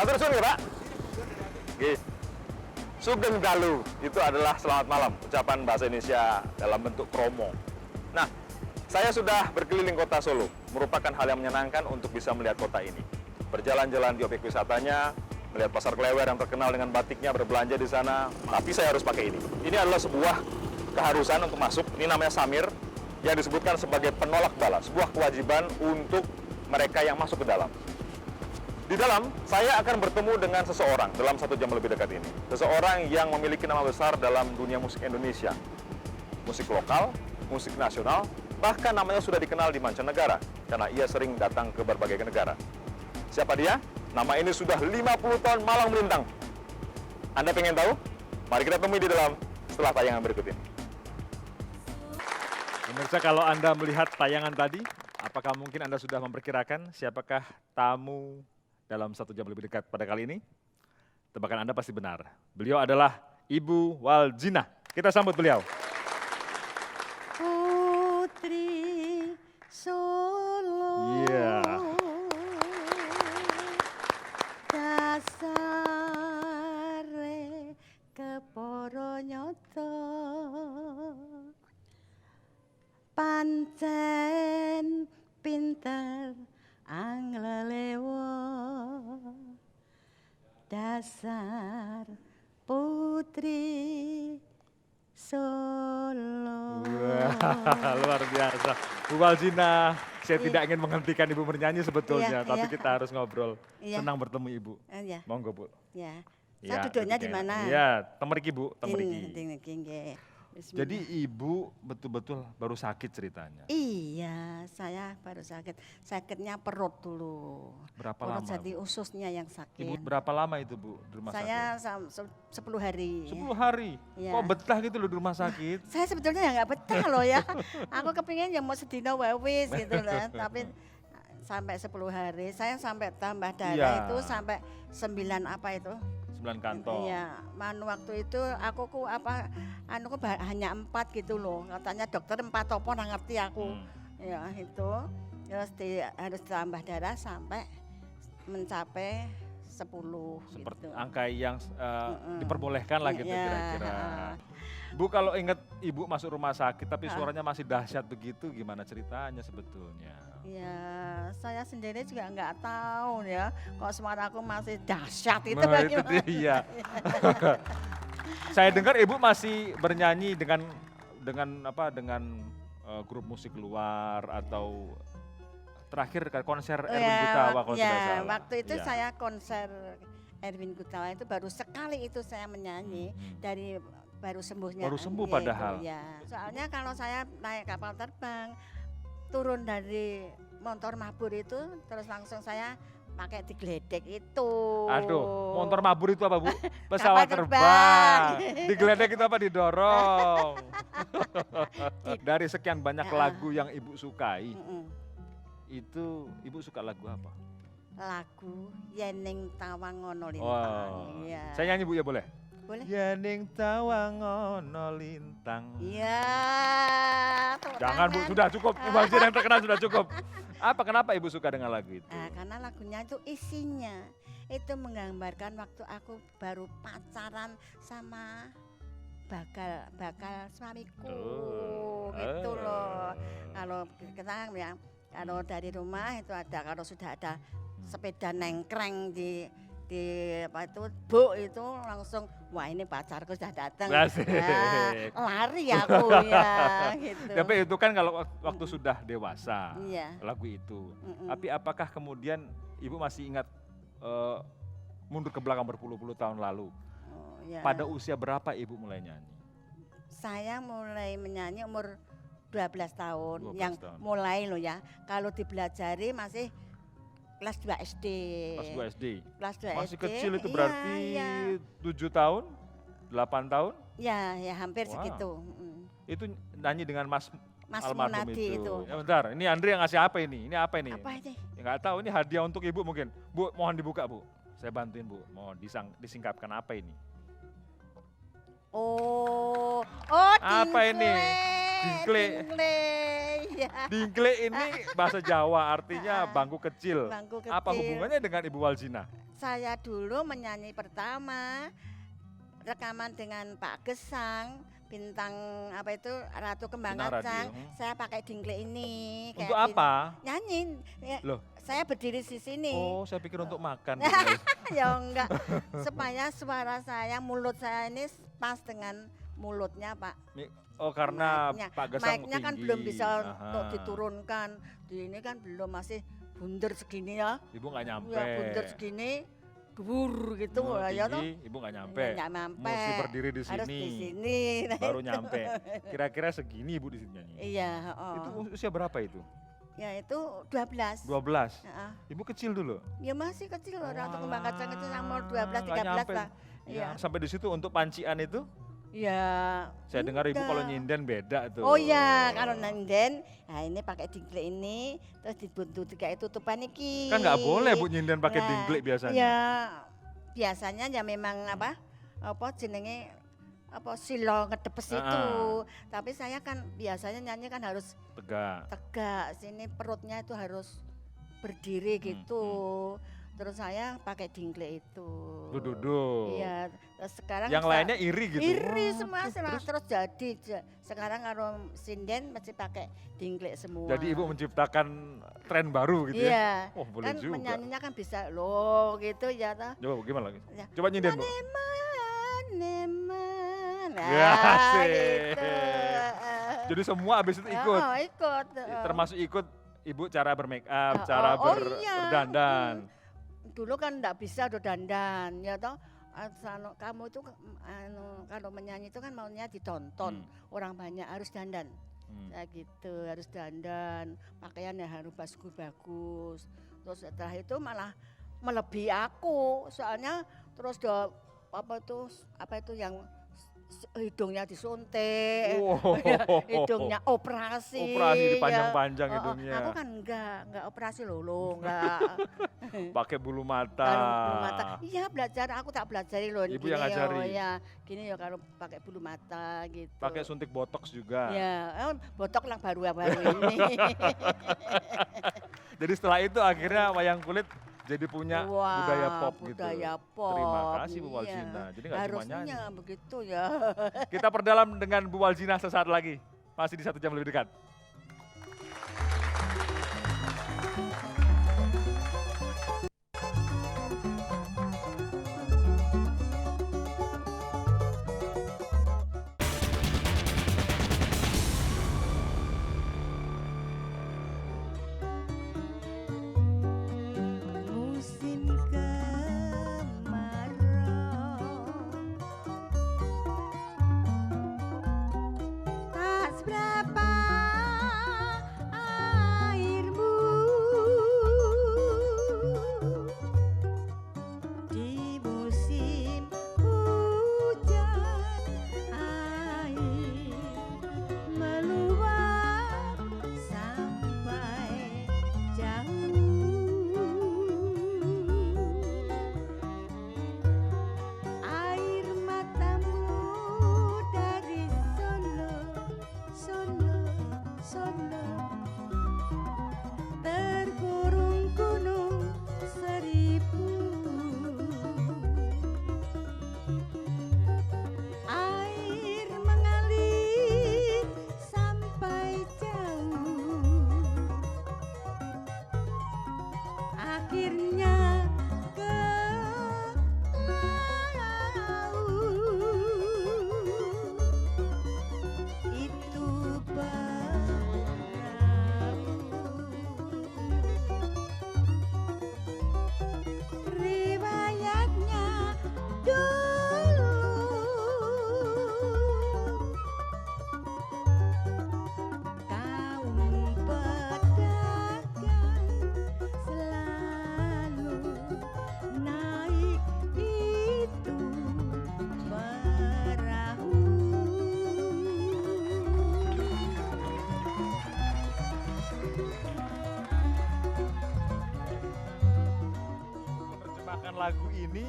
Matur suwun ya Pak. Nggih. Sugeng Dalu itu adalah selamat malam, ucapan bahasa Indonesia dalam bentuk kromo. Nah, saya sudah berkeliling kota Solo, merupakan hal yang menyenangkan untuk bisa melihat kota ini. Berjalan-jalan di objek wisatanya, melihat pasar Klewer yang terkenal dengan batiknya, berbelanja di sana, tapi saya harus pakai ini. Ini adalah sebuah keharusan untuk masuk, ini namanya Samir, yang disebutkan sebagai penolak bala, sebuah kewajiban untuk mereka yang masuk ke dalam. Di dalam, saya akan bertemu dengan seseorang dalam 1 jam lebih dekat ini. Seseorang yang memiliki nama besar dalam dunia musik Indonesia. Musik lokal, musik nasional, bahkan namanya sudah dikenal di mancanegara, karena ia sering datang ke berbagai negara. Siapa dia? Nama ini sudah 50 tahun malang melintang. Anda pengen tahu? Mari kita temui di dalam setelah tayangan berikut ini. Pemirsa, kalau Anda melihat tayangan tadi, apakah mungkin Anda sudah memperkirakan siapakah tamu dalam 1 jam lebih dekat pada kali ini? Tebakan Anda pasti benar. Beliau adalah Ibu Waljina. Kita sambut beliau. Putri Solo. Iya. Dasare keporo nyoto. Pancen pinter anglelewo. Dasar putri Solo. Wah, luar biasa. Bu Waljina, saya tidak ingin menghentikan Ibu bernyanyi sebetulnya, Iya, tapi iya. kita harus ngobrol. Iya. Senang bertemu Ibu. Ya, Monggo Bu. ya. Ya, Saya duduknya di duduknya. mana? Iya, temeriki Bu, temeriki. Nggih. Jadi Ibu betul-betul baru sakit ceritanya. Iya, saya baru sakit. Sakitnya perut dulu. Berapa Perut lama, jadi Bu? ususnya yang Ibu sakit. berapa lama itu Bu di rumah sakit? Saya 10 hari. 10 hari? Iya. Kok betah gitu loh di rumah sakit? Saya sebetulnya ya nggak betah loh ya. Aku kepingin ya mau sedina wae wis gitu loh. Tapi sampai 10 hari. Saya sampai tambah darah Iya. itu sampai 9 apa itu. 9 kantong. Iya, waktu itu aku hanya 4 gitu loh. Katanya dokter 4 apa nggak ngerti aku. Ya itu. Terus harus tambah darah sampai mencapai 10 Seperti gitu. angka yang diperbolehkan lah gitu Iya, kira-kira. heeh. Bu, kalau ingat Ibu masuk rumah sakit tapi suaranya masih dahsyat begitu, gimana ceritanya sebetulnya? Ya, saya sendiri juga nggak tahu ya. Kok suara aku masih dahsyat itu Nah, itu bagaimana? dia. Saya dengar Ibu masih bernyanyi dengan grup musik luar atau terakhir konser Erwin Gutawa kalau tidak salah. Waktu itu Iya. saya konser Erwin Gutawa itu baru sekali itu saya menyanyi dari baru sembuhnya. Baru sembuh Iya, padahal. Itu, ya. Soalnya kalau saya naik kapal terbang, turun dari motor mabur itu, terus langsung saya pakai digledek itu. Aduh, motor mabur itu apa Bu? Kapal Pesawat terbang. terbang. Digledek itu apa? Didorong. Dari sekian banyak Ya. lagu yang Ibu sukai, Mm-mm. itu Ibu suka lagu apa? Lagu Yening Tawang Ngono Wow. Lintang. Iya. Saya nyanyi Bu ya boleh? Boleh? Yening tawang ono lintang. Iya. tepuk Jangan Bu, tangan. sudah cukup. Bagian yang terkenal sudah cukup. Kenapa Ibu suka dengan lagu itu? Karena lagunya itu isinya itu menggambarkan waktu aku baru pacaran sama bakal suamiku gitu loh. Kalau kita ya, kalau dari rumah itu ada, kalau sudah ada sepeda nengkreng di apa itu Bu itu langsung wah ini pacarku sudah datang. Asik. Lari aku ya gitu. Tapi itu kan kalau waktu sudah dewasa Iya. lagu itu. Mm-mm. Tapi apakah kemudian Ibu masih ingat mundur ke belakang berpuluh-puluh tahun lalu? Oh, ya. Pada usia berapa Ibu mulai nyanyi? Saya mulai menyanyi umur 12 tahun, 12 yang tahun. mulai loh ya. Kalau dipelajari masih kelas 2 SD. Pas 2 SD? Kelas 2 Masih SD. kecil itu iya, berarti iya. 7 tahun? 8 tahun? Ya, ya hampir Wah. segitu. Itu nyanyi dengan Mas Mas almarhum Munadi itu. Ya bentar, ini Andri yang ngasih apa ini? Ini apa ini? Apa ini? Ya nggak tahu, ini hadiah untuk Ibu mungkin. Bu, mohon dibuka Bu. Saya bantuin Bu, mohon disingkapkan apa ini? Oh, Apa ini? Dingkle. Dingkle, ya. Dingkle ini bahasa Jawa artinya bangku kecil. Bangku kecil. Apa hubungannya dengan Ibu Waljina? saya dulu menyanyi pertama rekaman dengan Pak Gesang, bintang apa itu Ratu Kembang Bintang Kacang. radio. Saya pakai dingle ini. Untuk kayak apa? Nyanyi. Ya, Loh. saya berdiri di sini. Oh, saya pikir untuk makan. Ya enggak, supaya suara saya, mulut saya ini pas dengan mulutnya Pak. Oh, karena Mic-nya. Pak Gesang Mic-nya kan tinggi. belum bisa untuk Aha. diturunkan. Di ini kan belum, masih bunder segini ya. Ibu nggak nyampe. Ya bunder segini, gebur gitu Oh, lah ya toh. tinggi, Ibu nggak nyampe. Nggak nyampe. Mesti berdiri di Harus sini. di sini. Baru nyampe. Kira-kira segini Ibu di sini nyanyi. Iya, Itu usia berapa itu? Ya itu 12. 12. Heeh. Ibu kecil dulu. Ya masih kecil loh, Ratu Kembang Kacang itu yang umur Walah, 12 nggak 13 nyampe. lah. Iya. Ya, sampai di situ untuk pancian itu, Ya. saya dengar Ibu kalau enggak. nyinden beda tuh. Oh iya, kalau nyinden, nah ini pakai dingle ini, terus dibuntuti kayak tutupan iki. Kan nggak boleh Bu nyinden pakai Nah, dingklik biasanya. Ya, biasanya ya memang apa jenenge apa silo ngedepes itu. Tapi saya kan biasanya nyanyi kan harus Tegak. tegak, sini perutnya itu harus berdiri gitu. Terus saya pakai dingle itu. Duduk. Iya, terus sekarang Yang lainnya iri gitu. iri Wah, semua terus terus jadi sekarang kalau sinden masih pakai dingle semua. jadi Ibu menciptakan tren baru gitu ya. Iya. Oh, boleh Kan juga. menyanyinya kan bisa loh gitu ya toh. Coba Bu, gimana lagi? Ya. Coba nyinden Bu. Neman. Ya, asik. Gitu. Jadi semua habis itu ikut. Oh, ikut. Termasuk ikut Ibu cara bermake up, Oh, cara oh, iya. berdandan. Dulu kan enggak bisa udah dandan ya toh. Kamu itu kalau menyanyi itu kan maunya ditonton, orang banyak harus dandan. Ya gitu, harus dandan, pakaian yang harus bagus. Terus setelah itu malah melebihi aku, soalnya terus apa itu yang hidungnya disuntik, Wow. hidungnya operasi. Operasi ya. dipanjang-panjang hidungnya. Aku kan enggak operasi loh, enggak. Pakai bulu mata. Kalau bulu mata, iya belajar, aku tak belajari loh. Ibu gini yang ngajari? yo, ya, gini ya kalau pakai bulu mata gitu. Pakai suntik botox juga. Ya, botok lah baru-baru ini. Jadi setelah itu akhirnya wayang kulit jadi punya Wah, budaya pop gitu. budaya pop. Terima kasih Bu iya. Waljina. Jadi nggak cuma nyanyi. Harusnya begitu ya. Kita perdalam dengan Bu Waljina sesaat lagi. Masih di 1 jam lebih dekat. Musim kemarau tak seberapa airmu di musim hujan air meluap sampai jauh. Air matamu dari Solo terkurung gunung seribu. Air mengalir sampai jauh, akhirnya ke itu perahu. Riwayatnya dulu kaum pedagang selalu naik itu perahu. Menerjemahkan lagu ini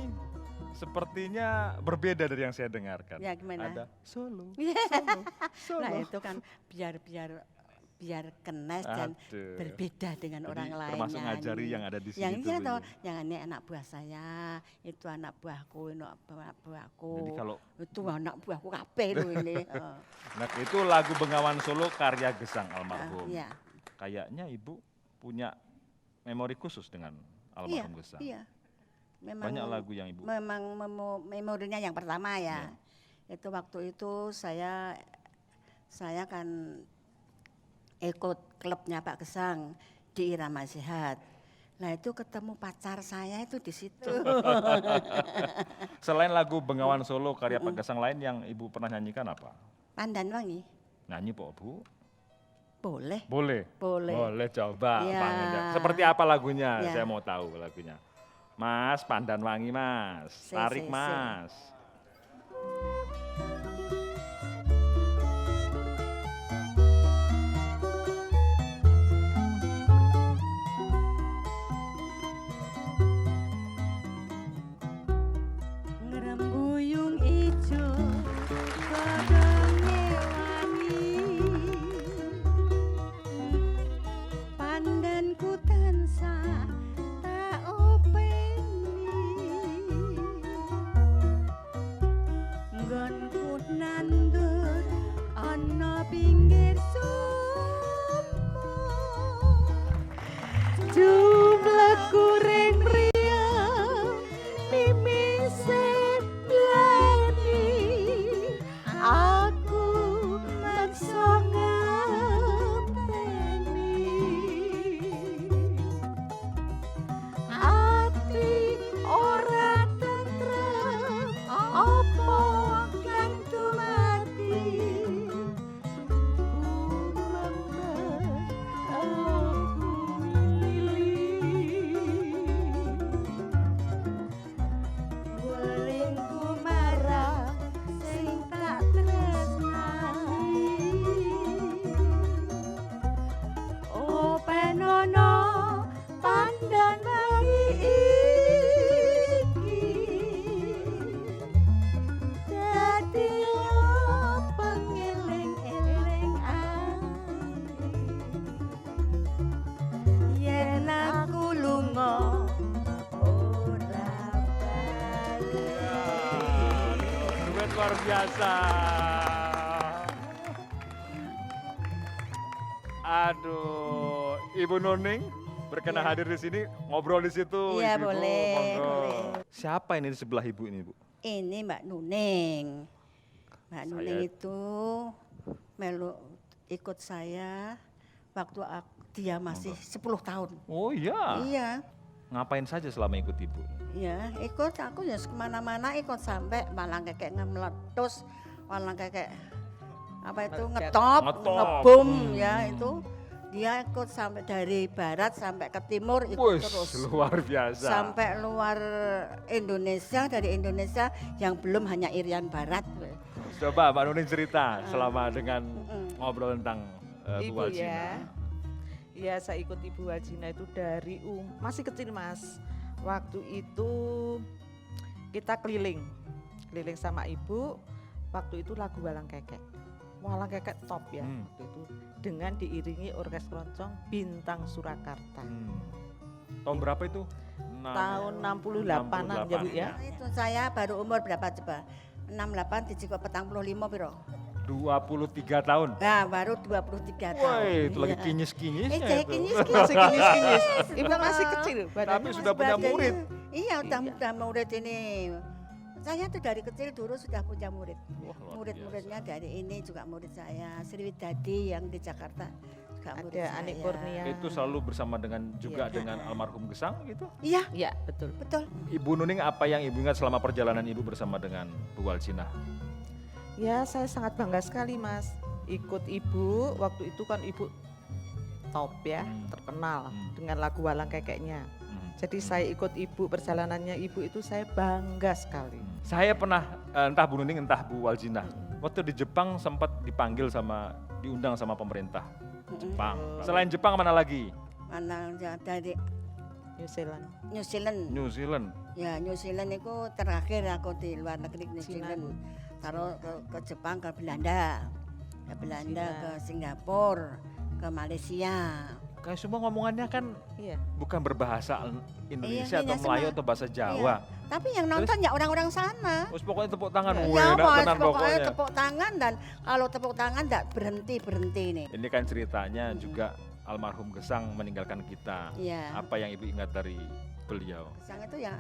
sepertinya berbeda dari yang saya dengarkan. Ya gimana? Ada Solo, Iya. Solo. Nah itu kan biar biar kenes dan Aduh. berbeda dengan Jadi orang lain. termasuk ngajari yang ada di sini Yang tuh, ini Bu, atau ya. yang ini anak buah saya, itu anak buahku, ini anak buahku. Jadi kalau Itu anak buahku kabeh lho ini. nah, itu lagu Bengawan Solo karya Gesang almarhum. Iya. Kayaknya Ibu punya memori khusus dengan Iya, almarhum Gesang. iya. Memang Banyak lagu yang Ibu. memang memorinya yang pertama ya. Itu waktu itu saya kan ikut klubnya Pak Gesang di Irama Sehat. Nah itu ketemu pacar saya itu di situ. Selain lagu Bengawan Solo karya Pak Gesang lain yang Ibu pernah nyanyikan apa? Pandan Wangi, Nyanyi Po, Bu? boleh, Boleh. boleh. Boleh coba. Ya. Bang Enda. Seperti apa lagunya? Ya. Saya mau tahu lagunya. Mas, Pandan Wangi Mas. Tarik Mas. Ngrembuyung ijo godhonge wangi, pandanku tansah tak openi, nggonku nandur ana pinggir sumur, jumlah kuring riang mimise blani, aku maksa ngenteni, ati ora tentrem apa kang dumati, ku membes aku welingku marang sing tak tresnani, oh penono pandan wangi iki dadi pengeling-eling ati, yen aku lunga ora bali. Duet luar biasa. Aduh, Ibu Nuning berkenan Iya. hadir di sini, ngobrol di situ. Iya, Ibu-ibu, boleh, monggo. boleh. Siapa ini di sebelah Ibu ini, Bu? Ini Mbak Nuning. Mbak Saya- Nuning itu melu ikut saya waktu dia masih 10 tahun. Oh iya. Iya, Ngapain saja selama ikut Ibu? iya ikut aku ya kemana-mana ikut sampai malah kayak ngemeletus, malah kayak apa itu ngetop, Ngetop. ngebom Hmm. ya itu. Dia ikut sampai dari barat sampai ke timur ikut Wih, terus. luar biasa. Sampai luar Indonesia, dari Indonesia yang belum hanya Irian Barat. Coba Mbak Nuning cerita selama dengan Mm-mm. ngobrol tentang Bu Ibu Waljina. ya. Iya, saya ikut Ibu Waljina itu dari masih kecil Mas. Waktu itu kita keliling sama Ibu. Waktu itu lagu Walang Kekek. Walang Kekek top ya Hmm. waktu itu. Dengan diiringi orkes keroncong Bintang Surakarta. Tahun berapa itu? Tahun 68-an ya Bu ya. Itu saya baru umur berapa coba? 68 dijiko petang puluh 5 piro? 23 tahun. Nah baru 23 tahun. Woi, itu lagi Iya. kinyis-kinyisnya Jadi itu. kinyis-kinyis. Masih kinyis-kinyis. Ibu masih kecil Tapi badannya. sudah punya Badannya- murid. Iya, udah Iya. murid ini. Saya tuh dari kecil dulu sudah punya murid. Wah, luar Murid-muridnya dari ini juga murid saya. Sriwidadi yang di Jakarta juga murid Ada saya. Anik Kurnia. Itu selalu bersama dengan juga Iya. dengan almarhum Gesang gitu. Iya, Iya, betul. betul. Ibu Nuning apa yang Ibu ingat selama perjalanan Ibu bersama dengan Bu Waljina? Ya, saya sangat bangga sekali Mas. Ikut Ibu, waktu itu kan Ibu top ya, terkenal dengan lagu Walang Kekeknya. Jadi saya ikut Ibu, perjalanannya Ibu itu saya bangga sekali. Saya pernah entah Bu Nuning entah Bu Waljina. Waktu di Jepang sempat dipanggil diundang sama pemerintah Jepang. Selain Jepang mana lagi? Mana ya, dari New Zealand. New Zealand. New Zealand. Ya New Zealand itu terakhir aku di luar negeri New Cina. Zealand. Taruh ke Jepang, ke Belanda. Ke Belanda, Cina. ke Singapura, ke Malaysia. Kayak semua ngomongannya kan Iya. bukan berbahasa Indonesia Iya, atau iya, Melayu semua. atau bahasa Jawa. Tapi yang nonton ya orang-orang sana. Terus pokoknya tepuk tangan, Iya. wih, Ya enak mas, tenan pokoknya pokoknya. tepuk tangan, dan kalau tepuk tangan tidak berhenti nih. Ini kan ceritanya juga almarhum Gesang meninggalkan kita. Iya. Apa yang ibu ingat dari beliau? Gesang itu ya,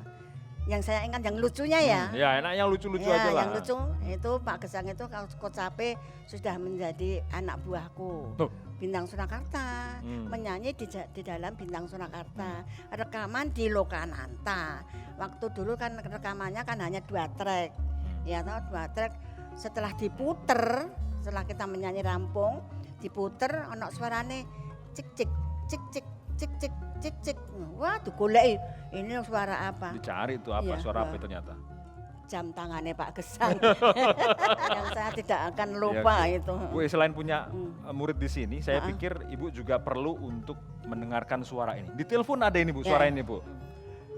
yang saya ingat yang lucunya ya. Ya enak yang lucu-lucu Ya, aja lah. yang lucu itu Pak Gesang itu kalau Coach Sape sudah menjadi anak buahku. Tuh. Bintang Surakarta, menyanyi di dalam Bintang Surakarta, rekaman di Lokananta. Waktu dulu kan rekamannya kan hanya 2 track, ya toh 2 track. Setelah diputer, setelah kita menyanyi rampung, diputer, ono suarane cik cik cik cik cik cik cik cik. Wah, digoleki ini suara apa? Dicari itu apa, Iya, suara apa iya. itu ternyata. Jam tangannya Pak Gesang yang saya tidak akan lupa Iya, itu. Bu, selain punya Hmm. murid di sini, saya Ha-ha. pikir ibu juga perlu untuk mendengarkan suara ini. Di telepon ada ini Bu, Ya. suara ini Bu.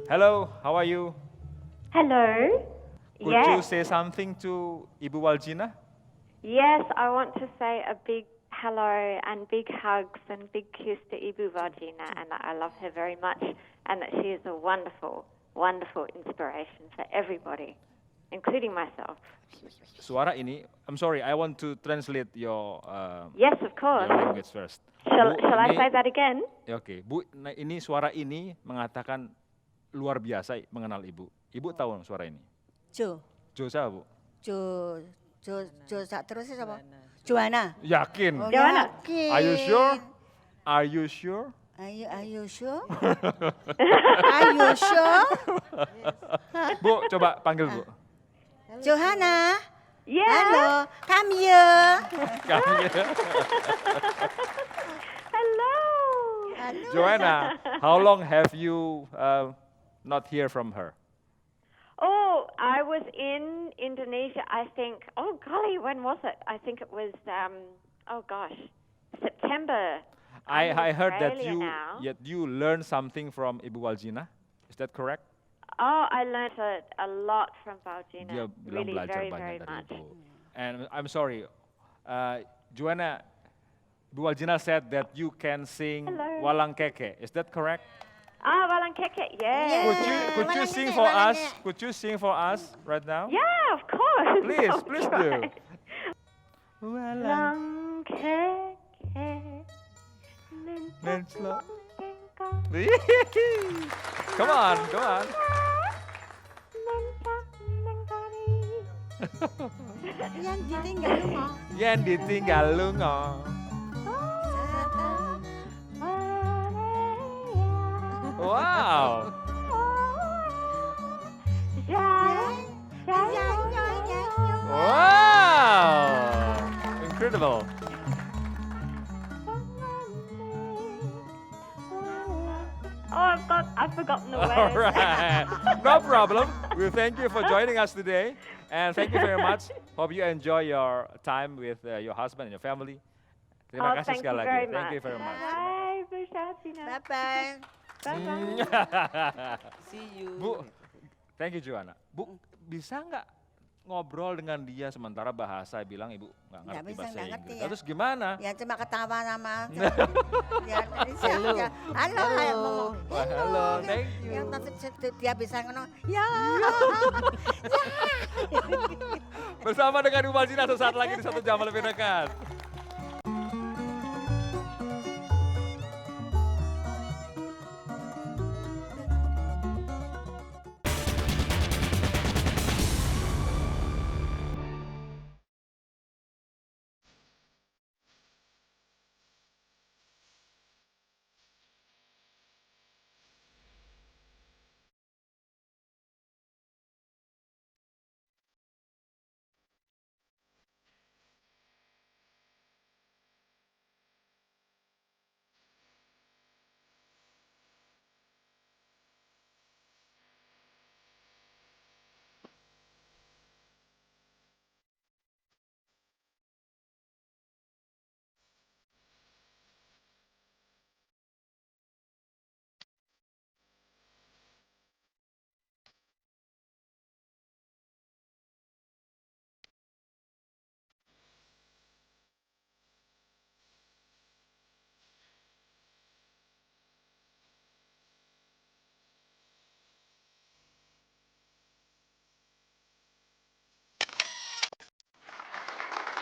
Hello, how are you? Hello. Could Yes. you say something to Ibu Waljina? Yes, I want to say a big hello and big hugs and big kiss to Ibu Vajina, and that I love her very much, and that she is a wonderful, wonderful inspiration for everybody, including myself. Suara ini, I'm sorry, I want to translate your, Yes, of course. your language first. Shall, Bu, shall I ini- say that again? Ya, oke, Bu, nah ini suara ini mengatakan luar biasa mengenal Ibu. Ibu tahu suara ini? Jo, Jo siapa Bu? Jo sak terus siapa? Joanna. Yakin? Oh, Joanna. yakin. Are you sure? Are you sure? Are you sure? Are you sure? Bu, coba panggil Bu. Johanna. Yeah. Halo, come here. Kami- Hello. Halo. Joanna, how long have you not hear from her? Oh, I was in Indonesia, I think, oh golly, when was it? I think it was, oh gosh, September. I'm in I heard that Australia now. you learned something from Ibu Waljina. Is that correct? Oh, I learned a lot from Baljina. Dia bilang Really, belajar very, banyak very dari much. Ibu. And I'm sorry, Joanna, Ibu Waljina said that you can sing Hello. Walang Keke. Is that correct? Ah, Walang Keke, yeah. Yeah. Could you Walang sing Keke, for Walang us? Keke. Could you sing for us right now? Yeah, of course. Please, I'll please try. do. Walang Walang Keke. Nenslo. Come on, come on. Yang ditinggal rumah. Yang ditinggal lungo. Wow. Wow. Incredible. Oh, I've forgotten the All words. right. No problem. We thank you for joining us today. And thank you very much. Hope you enjoy your time with your husband and your family. Terima Oh, kasih thank sekali you lagi. very Thank you much. very much. Bye, Bu Shatina. Bye-bye. Bye-bye. See you. Bu, thank you Joanna. Bu, bisa nggak ngobrol dengan dia sementara bahasa bilang ibu nggak Nggak ngerti bisa, bahasa nggak ngerti Inggris. ya. Terus gimana? Ya cuma ketawa sama. Ya, Halo. ya. Halo, kayak ngomong. Wah, halo, Ya, thank you. Yang nanti dia bisa ngomong. Ya. Bersama dengan Ibu Waljina sesaat lagi di 1 jam lebih dekat.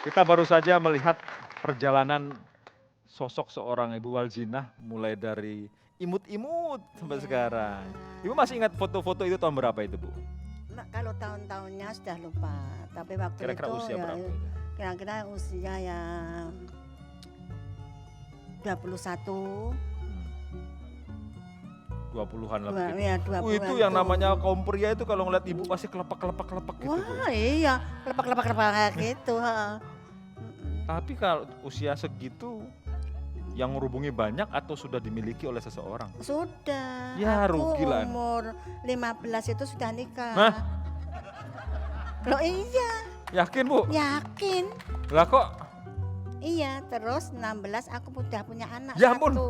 Kita baru saja melihat perjalanan sosok seorang Ibu Waljina mulai dari imut-imut sampai Iya. sekarang. Ibu masih ingat foto-foto itu tahun berapa itu, Bu? Nah, kalau tahun-tahunnya sudah lupa, tapi waktu Kira-kira itu usia ya, berapa itu? kira-kira usia yang 21, 20-an lah begitu. ya 20. Itu yang namanya kaum pria itu kalau ngeliat ibu pasti kelepak gitu, Bu. Wah iya, lepak gitu. Ha. Tapi kalau usia segitu yang menghubungi banyak atau sudah dimiliki oleh seseorang? Sudah. Ya, aku rugi lah. umur 15 itu sudah nikah. Hah? Loh iya, Yakin, Bu? yakin. Lah kok Iya, terus 16 aku udah punya anak Ya ampun. satu.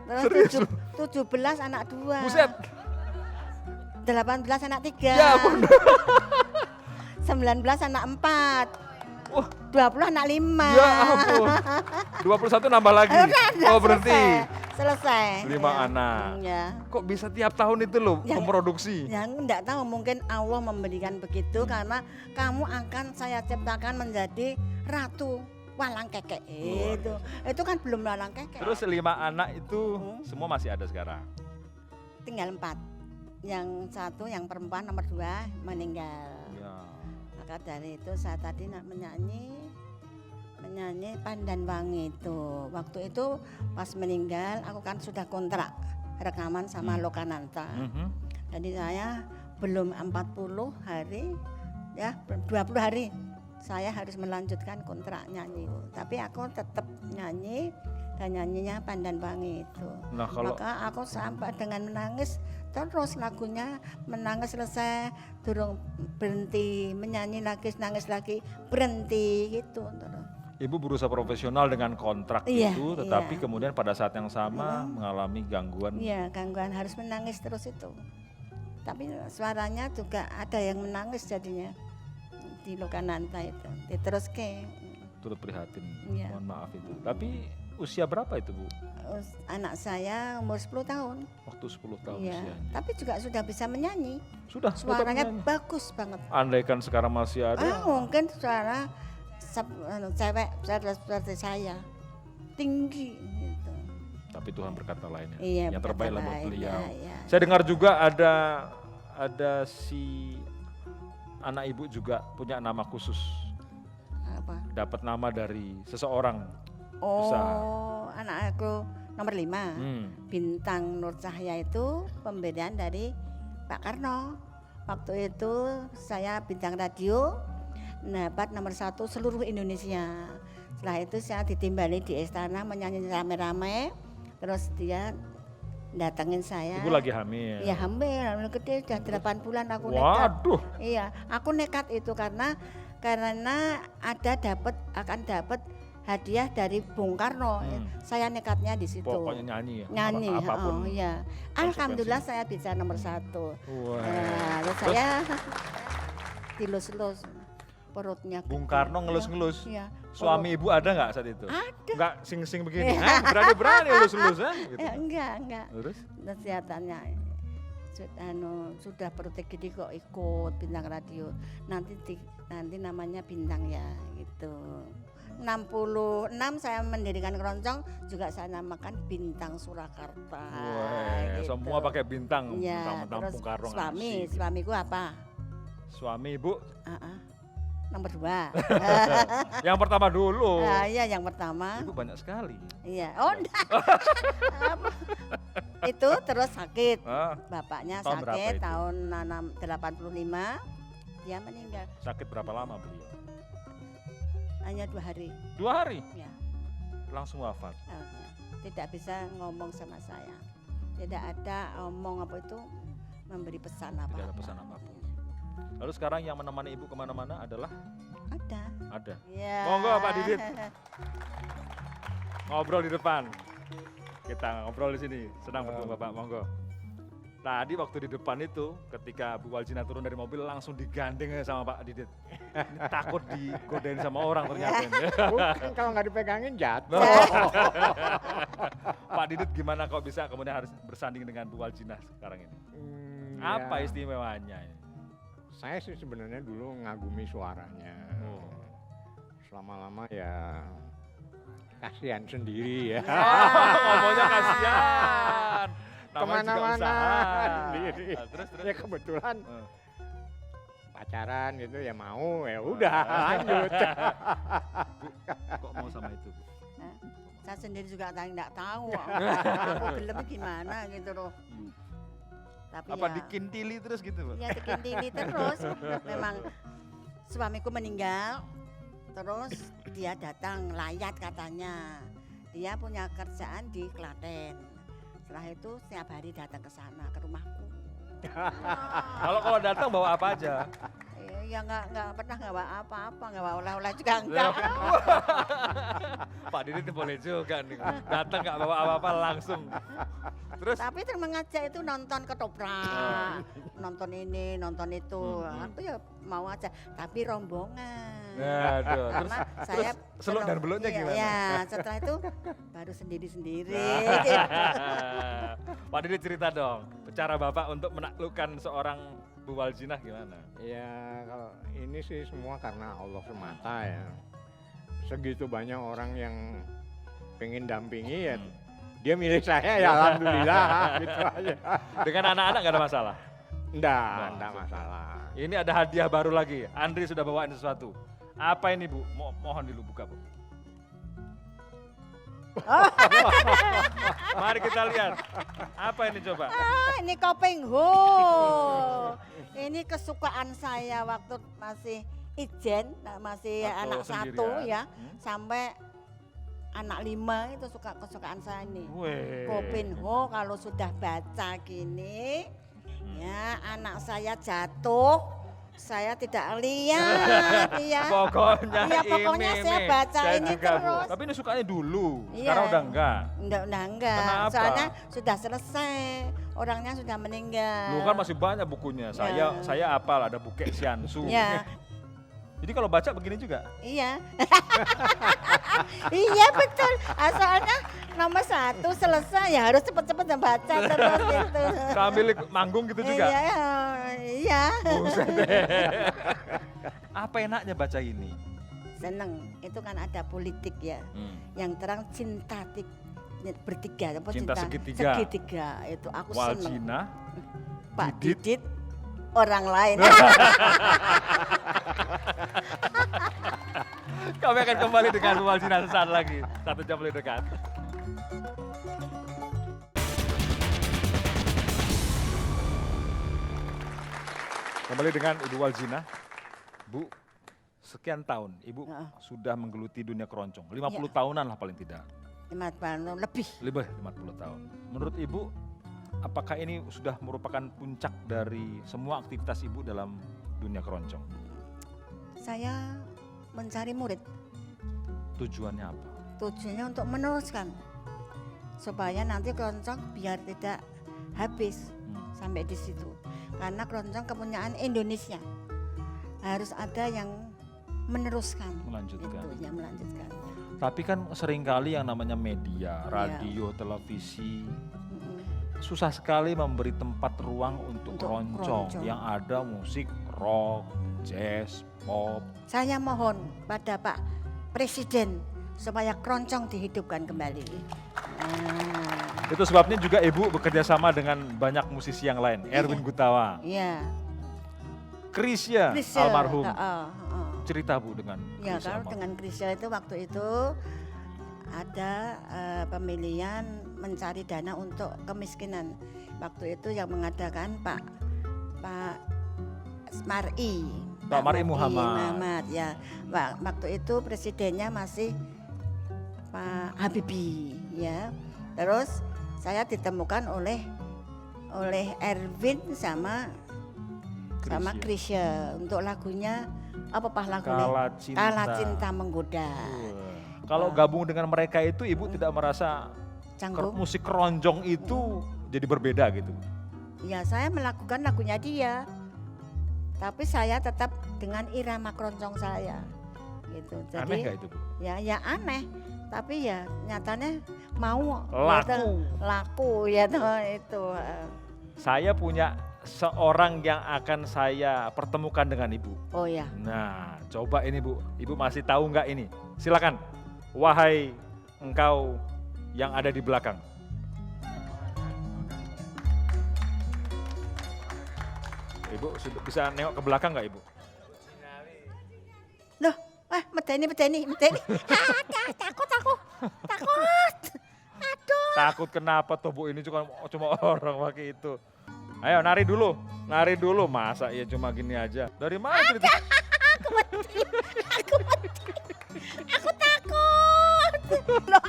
Terus Serius? 17 anak 2. buset? 18 anak 3. Ya ampun. 19 anak 4. Wah. 20 anak 5. Ya ampun. 21 nambah lagi. Oh berhenti. Selesai. 5 Ya. anak. Ya. Kok bisa tiap tahun itu loh Ya. memproduksi? Yang enggak tahu mungkin Allah memberikan begitu karena kamu akan saya ciptakan menjadi ratu walang kekek itu. Itu kan belum walang kekek. Terus 5 anak itu semua masih ada sekarang. Tinggal 4. Yang satu yang perempuan nomor 2 meninggal. Ya. Maka dari itu saya tadi menyanyi Pandan Wangi itu. Waktu itu pas meninggal aku kan sudah kontrak rekaman sama Lokananta. Mhm. Jadi saya belum 40 hari ya 20 hari saya harus melanjutkan kontrak nyanyi. Tapi aku tetap nyanyi dan nyanyinya Pandan Wangi itu. Nah kalau Maka aku sampai dengan menangis terus lagunya menangis selesai durung berhenti menyanyi lagi nangis lagi berhenti gitu terus. Ibu berusaha profesional dengan kontrak Iya, itu, tetapi iya. kemudian pada saat yang sama mengalami gangguan. Iya gangguan harus menangis terus itu. Tapi suaranya juga ada yang menangis jadinya di Lokananta itu diteruske. Turut prihatin, Iya. mohon maaf itu. Tapi usia berapa itu, Bu? Anak saya umur 10 tahun. Waktu 10 tahun Iya. usianya. Tapi juga sudah bisa menyanyi. Sudah, tetap Suaranya menyanyi. bagus banget. Andaikan sekarang masih ada, Mungkin suara cewek seperti saya tinggi gitu. tapi Tuhan berkata lainnya. Iya, yang terbaik lah buat berkata lain, beliau. iya. Saya dengar juga ada si anak ibu juga punya nama khusus, Apa? dapat nama dari seseorang. Oh, Besar. anak aku nomor 5. Bintang Nur Cahya itu pemberian dari Pak Karno. Waktu itu saya bintang radio dapat nomor 1 seluruh Indonesia. Setelah itu saya ditimbali di istana menyanyi rame-rame. Terus dia datangin saya. Ibu lagi hamil. Iya hamil gede sudah 8 bulan aku nekat. Waduh, Iya, aku nekat itu karena akan dapat hadiah dari Bung Karno. Saya nekatnya di situ. pokoknya nyanyi ya. Nyanyi, apapun. iya. Alhamdulillah saya bisa nomor 1. Wah. Nah, terus saya dilus-lus perutnya. Bung gede. Karno ngelus-ngelus. Iya. Suami ibu ada nggak saat itu? Ada. Nggak sing-sing begini, Hah? Berani-berani ngelus-ngelus, ha? Gitu. Enggak. Terus? Kelihatannya sudah perutnya gede kok ikut bintang radio. Nanti namanya bintang ya gitu. 66 saya mendirikan keroncong juga saya namakan Bintang Surakarta. Wah, gitu. semua pakai bintang, Ya, bintang terus Bung Karno. suamiku apa? Suami ibu, Nomor 2. yang pertama dulu. Iya yang pertama. Ibu banyak sekali. Iya. Oh enggak. Apa? Itu terus sakit. Ah, Bapaknya Tahun berapa sakit itu? tahun 85. Dia meninggal sakit berapa lama beliau? hanya 2 hari. 2 hari, Ya. langsung wafat. Tidak bisa ngomong sama saya. Tidak ada omong apa itu memberi pesan apa. Tidak ada pesan apapun. Lalu sekarang yang menemani ibu kemana-mana adalah? Ada. Ya. Monggo, Pak Didit. Ngobrol di depan. Kita ngobrol di sini. Senang bertemu Bapak, monggo. Tadi waktu di depan itu, ketika Bu Waljina turun dari mobil langsung digandeng sama Pak Didit. Ini takut digodain sama orang ternyata. ini. Bukan kalau nggak dipegangin jatuh. Pak Didit gimana kok bisa kemudian harus bersanding dengan Bu Waljina sekarang ini? Apa Ya, istimewanya ini? Saya sih sebenarnya dulu ngagumi suaranya. Oh. Selama-lama ya kasihan sendiri ya. Ngomongnya kasihan. Namanya juga Kemana-mana usaha. sendiri. Nah, terus. Ya kebetulan Eh. pacaran gitu ya mau ya udah lanjut. Kok mau sama itu, Bu? Saya sendiri juga nggak tahu. Aku belum gimana gitu loh. Tapi Apa ya, dikintili terus gitu, Bu? ya dikintili terus. Memang suamiku meninggal, terus dia datang layat katanya. Dia punya kerjaan di Klaten. Setelah itu setiap hari datang ke sana, ke rumahku. Kalau datang bawa apa aja? Ya nggak pernah nggak bawa apa-apa, nggak bawa oleh-oleh juga enggak. Pak Didi tuh boleh juga nih. Datang nggak bawa apa-apa langsung. Terus Tapi terus mengajak itu nonton ketoprak, nonton ini, nonton itu. Aku ya mau aja, tapi rombongan. aduh, Karena saya seluk dan beluknya iya, gimana? Ya, setelah itu baru sendiri-sendiri. Pak Didi cerita dong, cara Bapak untuk menaklukkan seorang Bu Waljinah gimana? Ya kalau ini sih semua karena Allah semata ya. Segitu banyak orang yang pengen dampingi ya. Dia milih saya ya alhamdulillah gitu aja. Dengan anak-anak nggak ada masalah? Enggak masalah. Ini ada hadiah baru lagi, Andri sudah bawain sesuatu. Apa ini, Bu? Mohon dulu buka, Bu. Mari kita lihat. Apa ini coba? Ini Kopeng Ho. Ini kesukaan saya waktu masih ijen, masih Waktu anak sendirian. satu ya, sampai anak 5 itu kesukaan saya ini. Weh. Kopeng Ho kalau sudah baca gini, ya anak saya jatuh, saya tidak lihat ya. Pokoknya Iya, pokoknya ini saya nih. baca Saya ini juga, Bu. terus. Tapi ini sukanya dulu, Iya. sekarang udah enggak. Enggak. Kenapa? Soalnya sudah selesai, orangnya sudah meninggal. Lu kan masih banyak bukunya. Ya. Saya hafal ada Bukek Siansu. Ya, Jadi kalau baca begini juga. iya. Iya betul. Soalnya nomor 1 selesai ya harus cepet-cepet baca terus gitu. Sambil manggung gitu juga. Iya. Buset deh. Apa enaknya baca ini? Seneng. Itu kan ada politik ya. Yang terang cinta bertiga apa Cinta segitiga. segitiga itu aku seneng. Waljinah, Pak Didit. Didit orang lain. Kami akan kembali dengan Bu Waljinah sesaat lagi. 1 jam lebih dekat. Kembali dengan Ibu Waljinah. Bu, sekian tahun Ibu Heeh. sudah menggeluti dunia keroncong. 50 Iya. tahunan lah paling tidak. 5 tahun lebih. Lebih 50 tahun. Menurut Ibu, apakah ini sudah merupakan puncak dari semua aktivitas Ibu dalam dunia keroncong? Saya mencari murid. Tujuannya apa? Tujuannya untuk meneruskan. Supaya nanti keroncong biar tidak habis sampai di situ. Karena keroncong kepunyaan Indonesia. Harus ada yang meneruskan. Melanjutkan. Itu yang melanjutkan. Tapi kan seringkali yang namanya media, Iya. radio, televisi, Mm-mm. susah sekali memberi tempat ruang untuk Untuk keroncong. keroncong. Yang ada musik rock, jazz, pop. Saya mohon pada Pak Presiden supaya keroncong dihidupkan kembali. Nah, Itu sebabnya juga Ibu bekerja sama dengan banyak musisi yang lain. Erwin Gutawa, iya. Krisya, Krisya, almarhum. heeh. Cerita Bu dengan Ya Krisya kalau almarhum. dengan Krisya itu waktu itu ada pemilihan mencari dana untuk kemiskinan. Waktu itu yang mengadakan Pak Mar'i. Pak Mar'i Muhammad. Ya. Waktu itu presidennya masih Pak Habibie ya. Terus saya ditemukan oleh Erwin sama Krisya untuk lagunya apa lagunya? Kala Cinta. Kala Cinta Menggoda. Kalau gabung dengan mereka itu Ibu tidak merasa Canggung. musik keroncong itu jadi berbeda gitu? Ya saya melakukan lagunya dia. Tapi saya tetap dengan irama keroncong saya. Gitu. Jadi Aneh nggak itu Bu? ya aneh. Tapi ya nyatanya mau Laku. gitu, laku ya toh, itu. Saya punya seorang yang akan saya pertemukan dengan Ibu. Oh ya. Nah, coba ini Bu, Ibu masih tahu nggak ini? Silakan, wahai engkau yang ada di belakang. Ibu sudah bisa nengok ke belakang nggak Ibu? Loh, medeni. Takut aku. Aduh. Takut kenapa tuh Bu, ini cuma orang pakai itu. Ayo nari dulu, masa iya cuma gini aja. Dari mana cerita? Aku mati. Aku takut. Loh,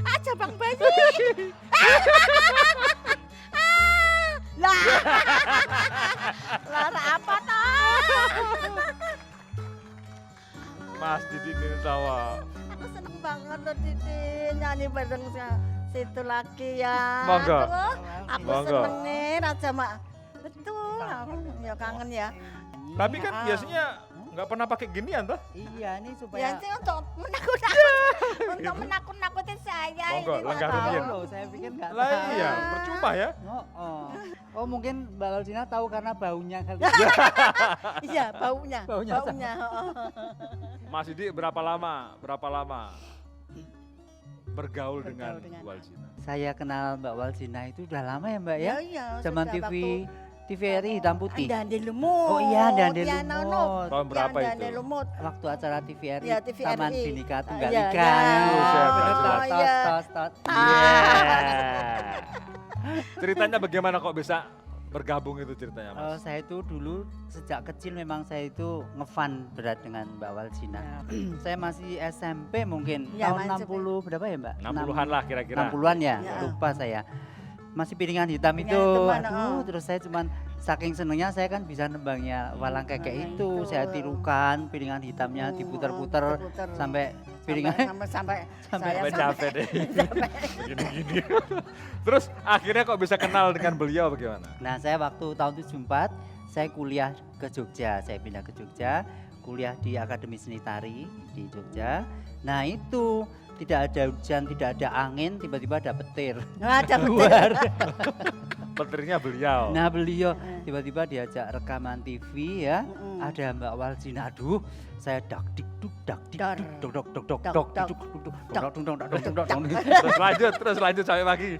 aja Bang Bayi. Lah. Lara apa toh? Mas Didi ini tawa. Aku seneng banget loh Didi nyanyi bareng situ lagi ya. Monggo. Aduh, aku Monggo. seneng nih Raja Mak. Betul, aku ya kangen ya. Tapi kan biasanya nggak pernah pakai ginian toh? Iya, ini Ya supaya itu untuk menakut-nakutin saya. Monggo, ini, langkah Mas. rumiin. tahu loh, saya pikir nggak Lah tahu. iya, percuma ya. Oh, mungkin Mbak Laudina tahu karena baunya kali. Iya, baunya. Baunya Mas Didi berapa lama bergaul dengan dengan- Bu Waljina? Saya kenal Mbak Waljina itu udah lama ya Mbak ya? Iya, Zaman sudah TVRI hitam putih. Dande Lumut. Oh iya, Dande Ya, Lumut. Tahun berapa itu? Dande Lumut. Waktu acara TVRI, Ya, TVRI. Taman Bhinneka Tunggal Iya, Ika. iya. Oh, saya bener, jelas. tos, Iya. tos. Yeah. Ceritanya bagaimana kok bisa bergabung itu ceritanya Mas? Saya itu dulu sejak kecil memang saya itu ngefan berat dengan Mbak Waljina. Saya masih SMP mungkin, Ya, tahun masih 60 berapa ya Mbak? 60-an lah kira-kira. 60-an ya, Ya. lupa saya. Masih piringan hitam Piringan itu, hitam, aduh terus saya cuman saking senengnya saya kan bisa nembangnya walang kekek itu. Saya tirukan piringan hitamnya diputer-puter sampai piringan sampai Sampai capek deh. sampai Gini-gini. Terus akhirnya kok bisa kenal dengan beliau bagaimana? Nah saya waktu tahun 74 saya kuliah ke Jogja, saya pindah ke Jogja, kuliah di Akademi Seni Tari di Jogja. Nah itu tidak ada hujan, tidak ada angin, tiba-tiba ada petir ada keluar. Petirnya beliau. Nah beliau tiba-tiba diajak rekaman TV ya, Mm-mm. ada Mbak Waljina, aduh saya dak dik duk dak dik Dar. duk dok dok dok Dok, dok dok. duk duk duk dok dok dok dok dok dok. Terus lanjut sampai pagi.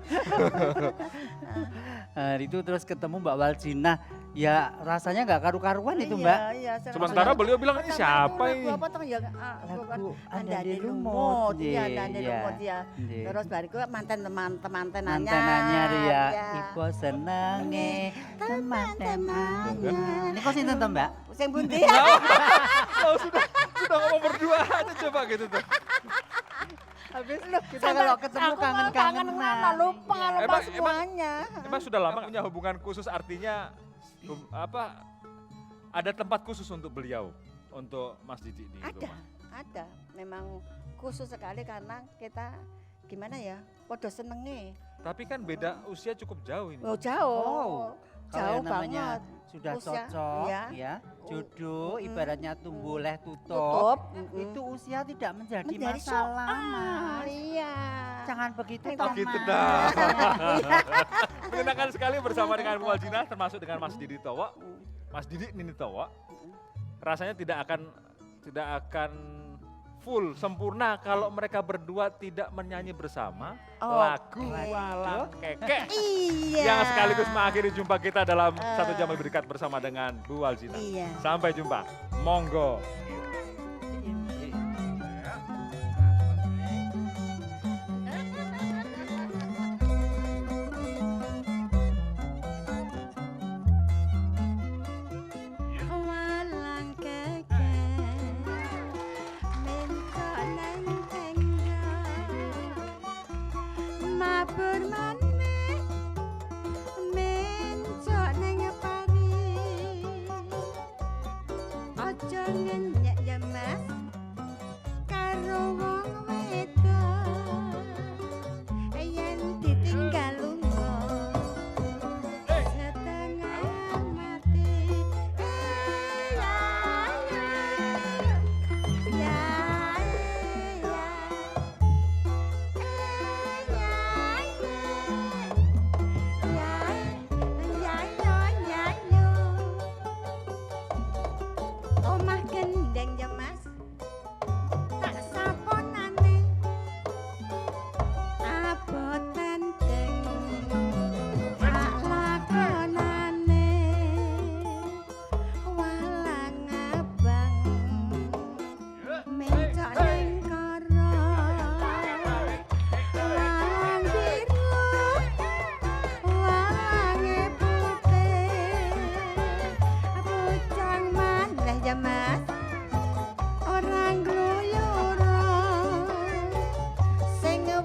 Nah, itu terus ketemu Mbak Waljina, ya rasanya nggak karu-karuan itu Mbak. Iya, Sementara beliau bilang ini siapa ini? Apa toh ya? Lagu Andane Andane Lumut. Lumut, Iya, iya, Andane iya. Lumut ya. Nggih. Terus bariku mantenannya. Antenanya Ria, Iya. ipo senenge teman-temannya. Teman-temannya. Ini kok sinten to Mbak? Sing bundi? Oh, sudah ngomong berdua aja coba gitu tuh. Habis kita kalau ketemu kangen-kangenan. Lupa Emang- semuanya. Emang sudah lama punya hubungan khusus, artinya ada tempat khusus untuk beliau, untuk Mas Didi di rumah? Ada. Memang khusus sekali karena kita gimana ya? Podo senenge. Tapi kan beda usia cukup jauh ini. Oh, jauh. Kalau Jauh yang namanya banget. sudah Usia, cocok iya. ya, jodoh Mm-mm. ibaratnya tumbuh leh tutup. Tutup. Itu usia tidak menjadi Menjadi masalah, soal. Mas. Iya. Jangan begitu Oh, toh, gitu Mas. dah. Menyenangkan sekali bersama dengan Bu Waljina, termasuk dengan Mas Didi Towo. Mas Didi Nini Towo. Rasanya tidak akan full sempurna kalau mereka berdua tidak menyanyi bersama lagu Walang Kekek. Iya. Yang sekaligus mengakhiri jumpa kita dalam 1 jam lebih dekat bersama dengan Bu Waljina. Iya. Sampai jumpa. Monggo. Walang kekek minta nang tenggo mabur maneh minta nang pari aja ngenyek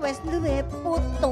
wis duwe putu.